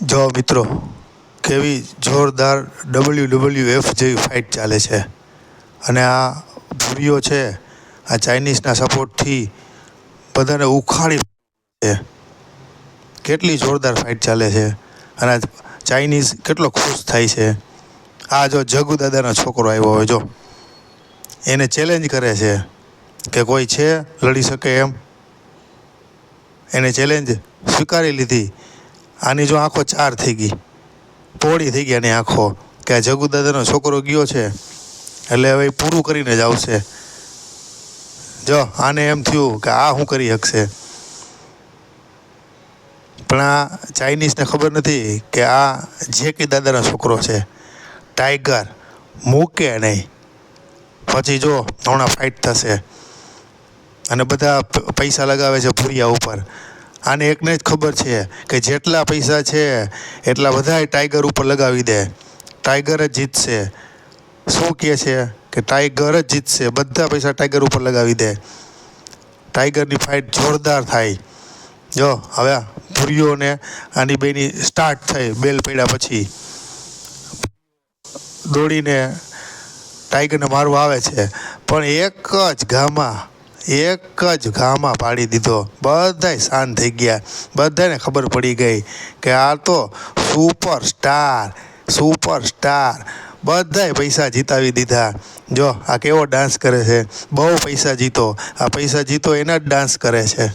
જો મિત્રો, કેવી જોરદાર WWF જેવી ફાઇટ ચાલે છે. અને આ ભૂરીઓ છે, આ ચાઇનીઝના સપોર્ટથી બધાને ઉખાડી છે. કેટલી જોરદાર ફાઇટ ચાલે છે અને ચાઇનીઝ કેટલો ખુશ થાય છે. આ જો જગુ દાદાનો છોકરો આવ્યો હોય, જો એને ચેલેન્જ કરે છે કે કોઈ છે લડી શકે એમ. એને ચેલેન્જ સ્વીકારી લીધી. આની જો આંખો ચાર થઈ ગઈ, પોળી થઈ ગઈ આની આંખો, કે આ જગુ દાદાનો છોકરો ગયો છે એટલે હવે પૂરું કરીને જ આવશે. જો આને એમ થયું કે આ શું કરી શકશે, પણ આ ચાઇનીઝને ખબર નથી કે આ જેકી દાદાનો છોકરો છે. ટાઈગર મૂકે નહીં. પછી જો હમણાં ફાઇટ થશે અને બધા પૈસા લગાવે છે ભૂરિયા ઉપર. આને એકને જ ખબર છે કે જેટલા પૈસા છે એટલા બધાય ટાઈગર ઉપર લગાવી દે, ટાઈગર જ જીતશે. શું કહે છે કે ટાઈગર જ જીતશે, બધા પૈસા ટાઈગર ઉપર લગાવી દે. ટાઈગરની ફાઇટ જોરદાર થાય. જો હવે ભૂરીઓને આની બેની સ્ટાર્ટ થઈ. બેલ પડ્યા પછી દોડીને ટાઈગરને મારવા આવે છે, પણ એક જ ઘામાં પાડી દીધો. બધાય શાંત થઈ ગયા. બધાને ખબર પડી ગઈ કે આ તો સુપરસ્ટાર. બધાય પૈસા જીતાવી દીધા. જો આ કેવો ડાન્સ કરે છે, બહુ પૈસા જીતો. આ પૈસા જીતો એના જ ડાન્સ કરે છે.